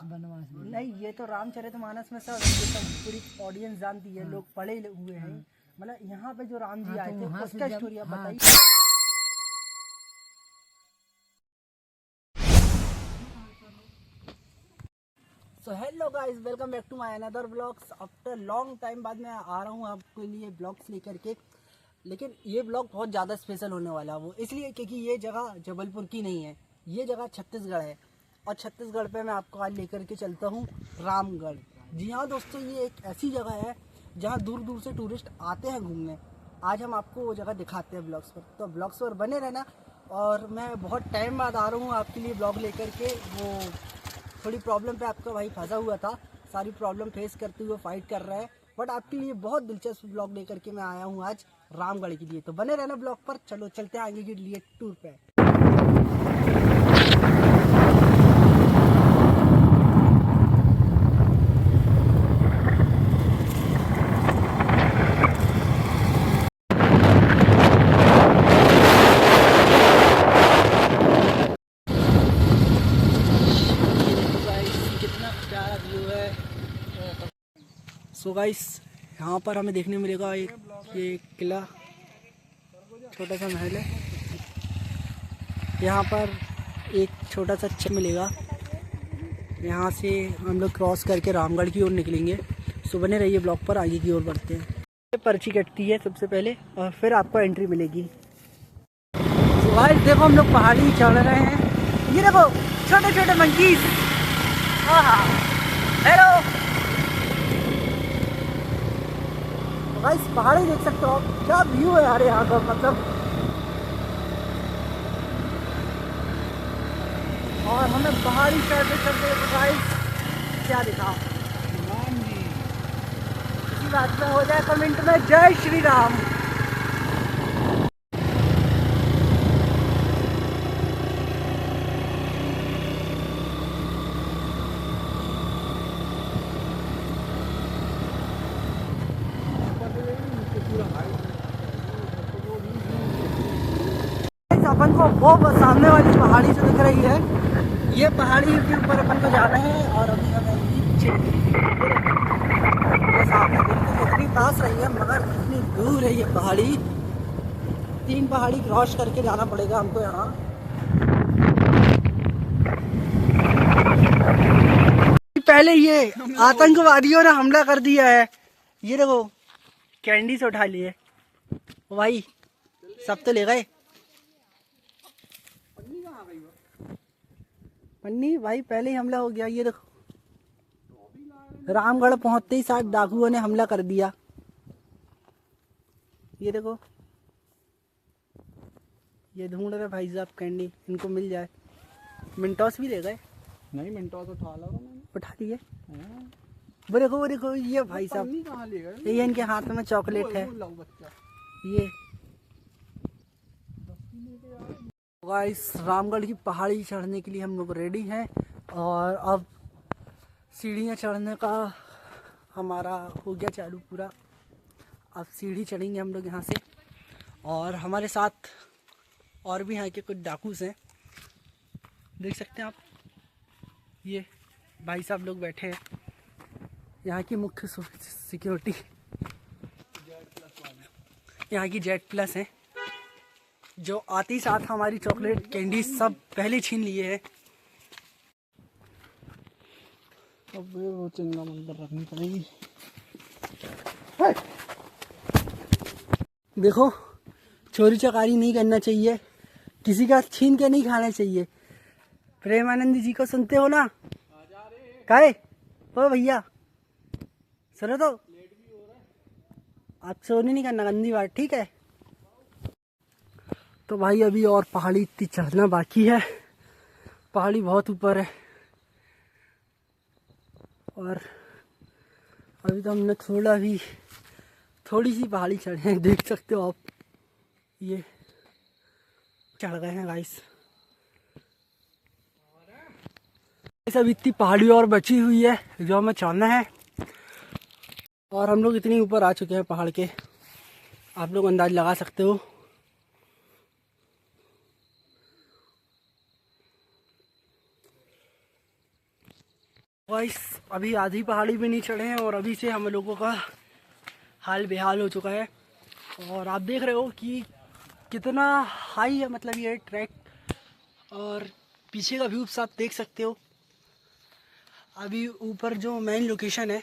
बनवास में नहीं, ये तो रामचरितमानस में सब ये सब पूरी ऑडियंस जानती है, लोग पढ़े हुए हैं। मतलब यहाँ पे जो राम जी आए थे वहाँ से उसका जब- स्टोरी आप हाँ। बताइए। So hello guys, welcome back to my another blogs. After long time बाद मैं आ रहा हूँ आपके लिए ब्लॉग्स लेकर के। लेकिन ये ब्लॉग बहुत ज़्यादा स्पेशल होने वाला है, वो इसलिए क्योंकि ये जगह जबलपुर की नहीं है, ये जगह छत्तीसगढ़ है। और छत्तीसगढ़ पे मैं आपको आज लेकर के चलता हूँ रामगढ़। जी हाँ दोस्तों, ये एक ऐसी जगह है जहाँ दूर दूर से टूरिस्ट आते हैं घूमने। आज हम आपको वो जगह दिखाते हैं ब्लॉग्स पर, तो ब्लॉग्स पर बने रहना। और मैं बहुत टाइम बाद आ रहा हूँ आपके लिए ब्लॉग लेकर के। वो थोड़ी प्रॉब्लम पे आपका भाई फंसा हुआ था, सारी प्रॉब्लम फेस करते हुए फाइट कर रहा है, बट आपके लिए बहुत दिलचस्प ब्लॉग लेकर के मैं आया हूँ आज रामगढ़ के लिए। तो बने रहना ब्लॉग पर। चलो चलते हैं आगे के लिए टूर पे। कितना प्यारा व्यू है। सो गाइस, यहाँ पर हमें देखने मिलेगा एक ये किला, छोटा सा महल है। यहाँ पर एक छोटा सा चर्च मिलेगा। यहाँ से हम लोग क्रॉस करके रामगढ़ की ओर निकलेंगे। सो बने रहिए ब्लॉग पर, आगे की ओर बढ़ते हैं। ये पर्ची कटती है सबसे पहले और फिर आपको एंट्री मिलेगी। सो गाइस देखो, हम लोग पहाड़ी चढ़ रहे हैं। ये देखो छोटे छोटे मंकीज। हाँ, हेलो गाइस, पहाड़ी देख सकते हो आप, क्या व्यू है यार यहाँ का। मतलब और हमें पहाड़ी चढ़ते चढ़ते गाइस क्या दिखा राम जी। इसी बात में हो जाए कमेंट में जय श्री राम। अपन को वो सामने वाली पहाड़ी से दिख रही है, ये पहाड़ी के ऊपर अपन को जाना है। और अभी हमें नीचे ये सामने बिल्कुल इतनी पास रही है, मगर इतनी दूर है ये पहाड़ी। 3 पहाड़ी क्रॉस करके जाना पड़ेगा हमको यहाँ। पहले ये आतंकवादियों ने हमला कर दिया है। ये देखो कैंडी से उठा लिए भाई, सब तो ले गए। पन्नी भाई पहले ही हमला हो गया। ये देखो रामगढ़ पहुंचते ही 7 डाकुओं ने हमला कर दिया। ये देखो, ये ढूंढ रहे भाई साहब कैंडी, इनको मिल जाए। मिंटोस भी ले गए। नहीं, मिनटोस उठा ला मैंने। उठा लिए। वो देखो ये भाई साहब, कहाँ ले गए? ये इनके हाथ में चॉकलेट है। ये गाइस, रामगढ़ की पहाड़ी चढ़ने के लिए हम लोग रेडी हैं। और अब सीढ़ियाँ चढ़ने का हमारा हो गया चालू पूरा। अब सीढ़ी चढ़ेंगे हम लोग यहाँ से। और हमारे साथ और भी यहाँ के कुछ डाकूस हैं, देख सकते हैं आप। ये भाई साहब लोग बैठे हैं, यहाँ की मुख्य सिक्योरिटी यहाँ की जेड प्लस है, जो आते ही साथ हमारी चॉकलेट कैंडी सब पहले छीन लिए है। अब वो चिंगा मंदिर रखनी पड़ेगी। देखो, चोरी चकारी नहीं करना चाहिए, किसी का छीन के नहीं खाना चाहिए। प्रेमानंद जी को सुनते हो ना? काहे ओ भैया सुनो तो, आप चोरी नहीं करना, गंदी बात, ठीक है। तो भाई अभी और पहाड़ी इतनी चढ़ना बाकी है, पहाड़ी बहुत ऊपर है। और अभी तो हमने थोड़ी सी पहाड़ी चढ़े हैं, देख सकते हो आप। ये चढ़ गए हैं गाइस। अभी इतनी पहाड़ी और बची हुई है जो हमें चढ़ना है। और हम लोग इतनी ऊपर आ चुके हैं पहाड़ के, आप लोग अंदाज लगा सकते हो। गाइस अभी आधी पहाड़ी पे नहीं चढ़े हैं और अभी से हम लोगों का हाल बेहाल हो चुका है। और आप देख रहे हो कि कितना हाई है मतलब ये ट्रैक, और पीछे का व्यूज आप देख सकते हो। अभी ऊपर जो मेन लोकेशन है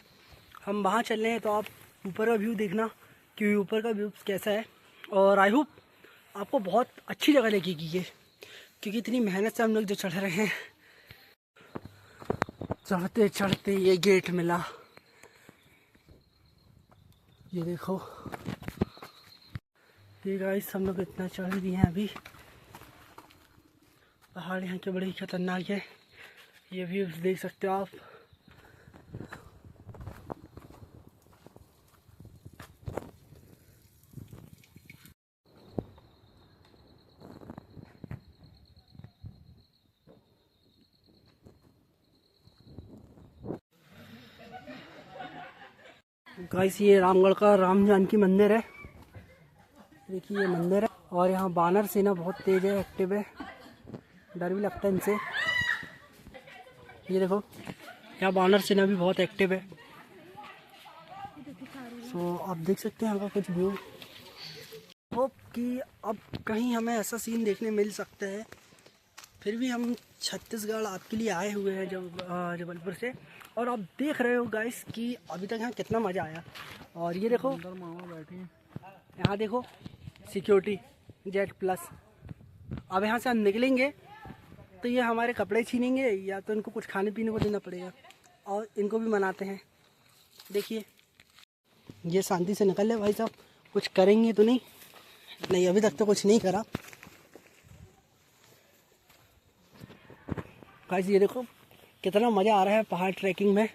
हम वहाँ चल रहे हैं, तो आप ऊपर का व्यू देखना कि ऊपर का व्यू कैसा है। और आई होप आपको बहुत अच्छी जगह लगेगी ये, क्योंकि इतनी मेहनत से हम लोग जो चढ़ रहे हैं। चढ़ते चढ़ते ये गेट मिला, ये देखो। ये गाइस हम लोग इतना चढ़ दिए हैं अभी। पहाड़ यहाँ के बड़े ही खतरनाक है, ये व्यूज देख सकते हो आप। गाइस ये रामगढ़ का राम जानकी मंदिर है। देखिए ये मंदिर है, और यहाँ बानर सेना बहुत तेज है, एक्टिव है, डर भी लगता है इनसे। ये देखो यहाँ बानर सेना भी बहुत एक्टिव है। सो आप देख सकते हैं यहाँ का कुछ व्यू। होप कि अब कहीं हमें ऐसा सीन देखने मिल सकता है। फिर भी हम छत्तीसगढ़ आपके लिए आए हुए हैं जबलपुर से, और आप देख रहे हो गाइस कि अभी तक यहाँ कितना मज़ा आया। और ये देखो अंदर मामा बैठे हैं, यहाँ देखो सिक्योरिटी जेड प्लस। अब यहाँ से हम निकलेंगे तो ये हमारे कपड़े छीनेंगे, या तो इनको कुछ खाने पीने को देना पड़ेगा, और इनको भी मनाते हैं। देखिए ये शांति से निकल ले भाई साहब, कुछ करेंगे तो नहीं? नहीं, अभी तक तो कुछ नहीं करा। गाइस ये देखो कितना मज़ा आ रहा है पहाड़ ट्रैकिंग में।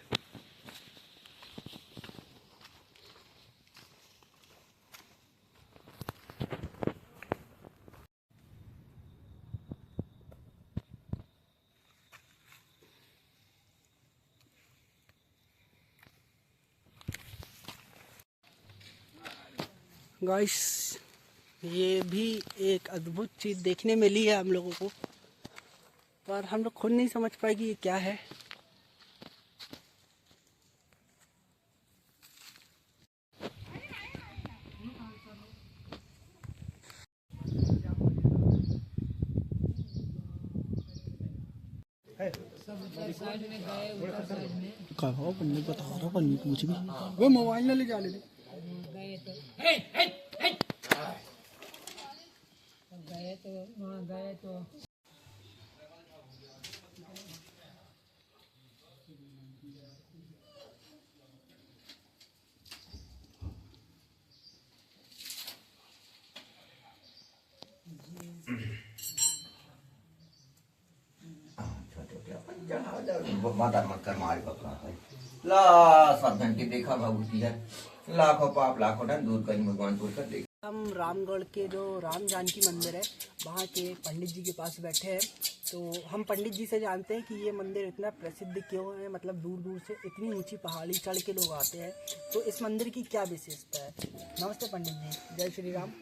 गाइस ये भी एक अद्भुत चीज़ देखने मिली है हम लोगों को, पर हम लोग खुद नहीं समझ पाए कि ये क्या है। कहो पन्नी बता रहा, पन्नी पूछ भी वो मोबाइल ना ले जा ले। गए तो माता मत कर मारी पकड़ा है ला सब घंटे देखा भगवती है, लाखों पाप लाखों धन दूर कहीं भगवान दूर कर देगा। हम रामगढ़ के जो राम जानकी मंदिर है वहाँ के पंडित जी के पास बैठे हैं। तो हम पंडित जी से जानते हैं कि ये मंदिर इतना प्रसिद्ध क्यों है, मतलब दूर दूर से इतनी ऊंची पहाड़ी चढ़ के लोग आते हैं, तो इस मंदिर की क्या विशेषता है। नमस्ते पंडित जी, जय श्री राम।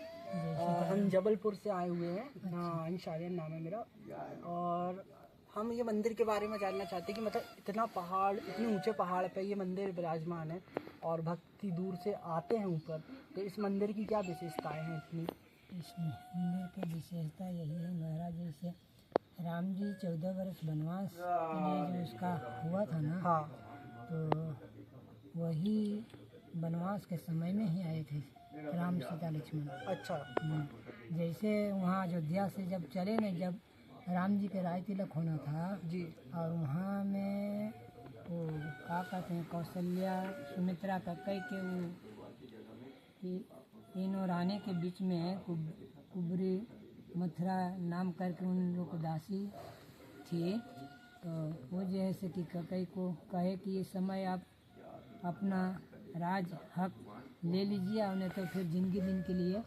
हम जबलपुर से आए हुए हैं, अंश आर्यन नाम है मेरा, और हम ये मंदिर के बारे में जानना चाहते हैं कि मतलब इतना पहाड़, इतने ऊंचे पहाड़ पे ये मंदिर विराजमान है और भक्ति दूर से आते हैं ऊपर, तो इस मंदिर की क्या विशेषताएं हैं इतनी? इस मंदिर की विशेषता यही है महाराज, जैसे राम जी 14 वर्ष वनवास के लिए जो उसका हुआ था ना, हाँ, तो वही वनवास के समय में ही आए थे राम सीता लक्ष्मण। अच्छा। जैसे वहाँ अयोध्या से जब चले न, जब राम जी के राय तिलक होना था जी, और वहाँ में वो क्या कहते हैं, कौशल्या सुमित्रा का कई के वो तीनों रानी के बीच में कुबरी मथुरा नाम करके उन लोग को दासी थी, तो वो जैसे कि कई को कहे कि इस समय आप अपना राज हक ले लीजिए, और नहीं तो फिर जिंदगी दिन के लिए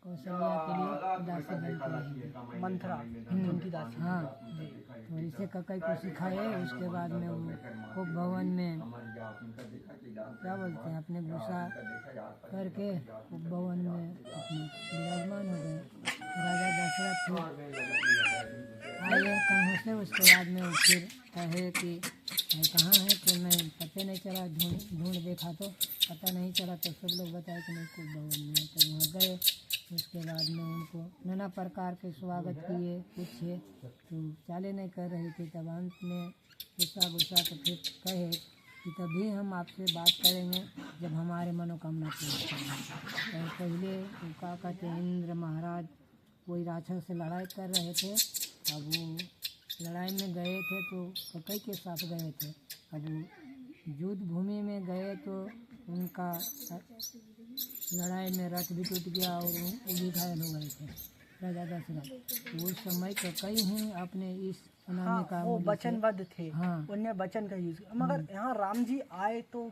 कौशल्या के लिए दासी बन के रहेंगे। मंथरा उनकी दासी। हाँ, तो इसे ककई को सिखाए। उसके बाद में वो खूब भवन में क्या बोलते हैं अपने गुस्सा करके खूब भवन में अपने विराजमान हो गए। राजा दशरथ आए कहाँ से, उसके बाद में वो फिर कहे कि मैं कहाँ है, कि मैं पता नहीं चला, ढूंढ देखा तो पता नहीं चला। तो सब लोग बताए कि मैं खूब भवन में है। तो वहाँ गए। उसके बाद में उनको नाना प्रकार के स्वागत किए, पूछे तो चाले नहीं कर रही थी। तब अंत में गुस्सा तो फिर कहे कि तभी हम आपसे बात करेंगे जब हमारे मनोकामना पूरी करेंगे। और पहले क्या कहते हैं, इंद्र महाराज कोई राक्षस से लड़ाई कर रहे थे। अब वो लड़ाई में गए थे तो ककई के साथ गए थे। अब वो युद्ध भूमि में गए तो उनका लड़ाई में रथ भी टूट गया और वो भी घायल हो गए थे राजा दशरथ। उस समय ककई ही अपने इस अनामी का वो वचनबद्ध थे। हाँ। उन्हें वचन का यूज, मगर यहाँ राम जी आए तो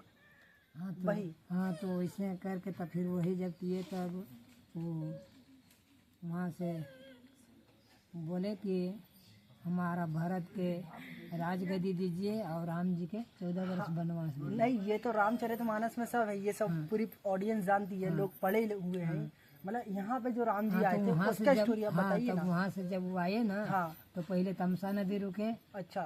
हाँ तो इसने करके तब फिर वही जब किए तब वो वहाँ से बोले कि हमारा भरत के राजगद्दी दीजिए और राम जी के 14 वर्ष वनवास दीजिए। नहीं, ये तो रामचरितमानस में सब है, ये सब पूरी ऑडियंस जानती है, लोग पढ़े हुए हैं। मतलब यहाँ पे जो राम जी आए थे उसका स्टोरी आप बताइए ना। वहाँ से जब वो आए ना, हाँ। तो पहले तमसा नदी रुके। अच्छा।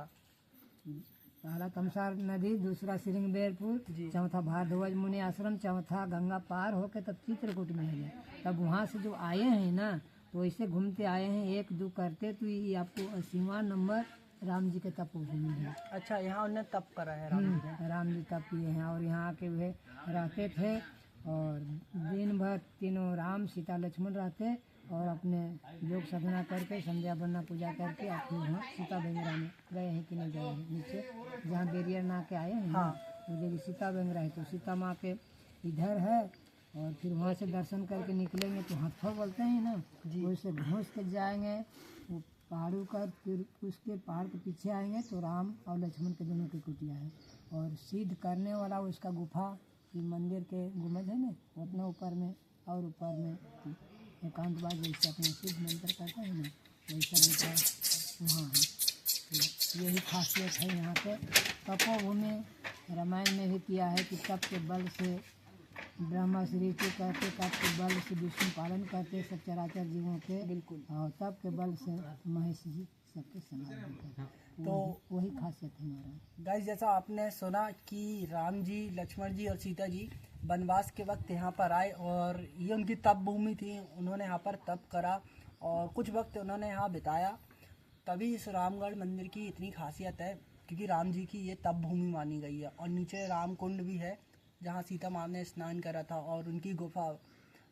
पहला तमसा नदी, दूसरा सिरिंगबेरपुर, चौथा भारद्वाज मुनि आश्रम, चौथा गंगा पार होके तब चित्रकूट में है। तब वहाँ से जो आए हैं ना, तो ऐसे घूमते आए हैं 1-2 करते, तो ये आपको 80वां नंबर राम जी के तपोभूमि है। अच्छा, यहाँ उन्होंने तप करा है राम जी ने। राम जी तप किए हैं और यहाँ के वे रहते थे। और दिन भर तीनों राम सीता लक्ष्मण रहते और अपने योग साधना करके संध्या वंदना पूजा करके आप फिर वहाँ सीता बेंगरा में गए हैं कि नहीं गए हैं, नीचे जहाँ बेरियर ना के आए हैं ना, वो जगह सीता बेंगरा है। तो सीता माँ के इधर है और फिर वहाँ से दर्शन करके निकलेंगे तो हत्था बोलते हैं ना, वैसे घुस के जाएंगे वो पहाड़ों का। फिर उसके पहाड़ के पीछे आएंगे तो राम और लक्ष्मण के दोनों की कुटिया है। और सिद्ध करने वाला उसका गुफा, कि मंदिर के गुम्बद है ना, उतना ऊपर में और ऊपर में एकांतवाद जैसे अपने सिद्ध मंत्र करते हैं ना, वैसा गुफा वहाँ है। तो यही खासियत है यहाँ पे। तपोभूमि रामायण में भी किया है कि तप के बल से ब्रह्मा श्री को करते, तप के बल से विष्णु पालन करते सब चराचर जीवों के, बिल्कुल। और तप के बल से महेश जी सबके समाज होते हैं। तो वही खासियत है हमारा। गाइस, जैसा आपने सुना कि राम जी, लक्ष्मण जी और सीता जी वनवास के वक्त यहाँ पर आए और ये उनकी तप भूमि थी। उन्होंने यहाँ पर तप करा और कुछ वक्त उन्होंने यहाँ बिताया। तभी इस रामगढ़ मंदिर की इतनी खासियत है, क्योंकि राम जी की ये तप भूमि मानी गई है। और नीचे राम कुंड भी है जहाँ सीता माँ ने स्नान करा था और उनकी गुफा।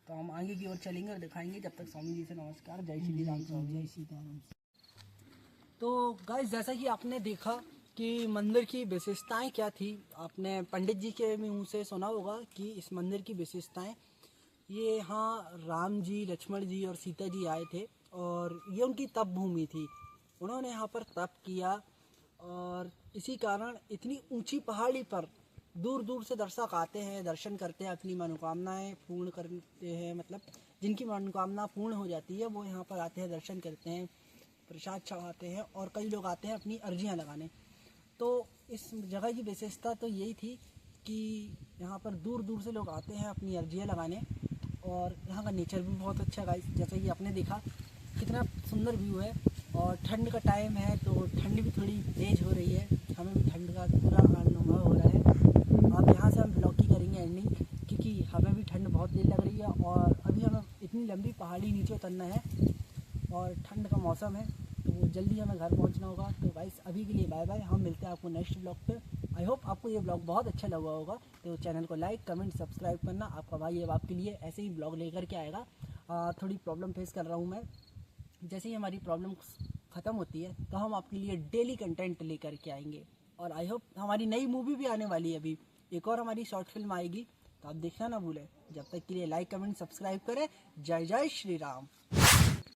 तो हम आगे की ओर चलेंगे और दिखाएंगे। जब तक स्वामी जी से नमस्कार। जय श्री राम। जय सीताराम। तो गाइस, जैसा कि आपने देखा कि मंदिर की विशेषताएं क्या थी, आपने पंडित जी के मुँह से सुना होगा कि इस मंदिर की विशेषताएं, ये यहाँ राम जी, लक्ष्मण जी और सीता जी आए थे और ये उनकी तप भूमि थी। उन्होंने यहाँ पर तप किया और इसी कारण इतनी ऊंची पहाड़ी पर दूर दूर से दर्शक आते हैं, दर्शन करते हैं, अपनी मनोकामनाएं पूर्ण करते हैं। मतलब जिनकी मनोकामना पूर्ण हो जाती है वो यहाँ पर आते हैं, दर्शन करते हैं, प्रसाद चढ़ाते हैं और कई लोग आते हैं अपनी अर्जियां लगाने। तो इस जगह की विशेषता तो यही थी कि यहाँ पर दूर दूर से लोग आते हैं अपनी अर्जियां लगाने। और यहाँ का नेचर भी बहुत अच्छा गाइस, जैसा कि आपने देखा कितना सुंदर व्यू है। और ठंड का टाइम है तो ठंड भी थोड़ी तेज़ हो रही है, हमें भी ठंड का पूरा अनुभव हो रहा है। अब यहाँ से हम ब्लॉग की करेंगे एंडिंग, क्योंकि हमें भी ठंड बहुत तेज लग रही है और अभी हमें इतनी लंबी पहाड़ी नीचे उतरना है और ठंड का मौसम है तो जल्दी हमें घर पहुंचना होगा। तो गाइस, अभी के लिए बाय बाय। हम मिलते हैं आपको नेक्स्ट ब्लॉग पे। आई होप आपको ये ब्लॉग बहुत अच्छा लगा होगा। तो चैनल को लाइक, कमेंट, सब्सक्राइब करना। आपका भाई अब आपके लिए ऐसे ही ब्लॉग लेकर के आएगा। थोड़ी प्रॉब्लम फेस कर रहा हूँ मैं। जैसे ही हमारी प्रॉब्लम ख़त्म होती है तो हम आपके लिए डेली कंटेंट लेकर के आएंगे। और आई होप हमारी नई मूवी भी आने वाली है, अभी एक और हमारी शॉर्ट फिल्म आएगी, तो आप देखना ना भूलें। जब तक के लिए लाइक, कमेंट, सब्सक्राइब करें। जय जय श्री राम।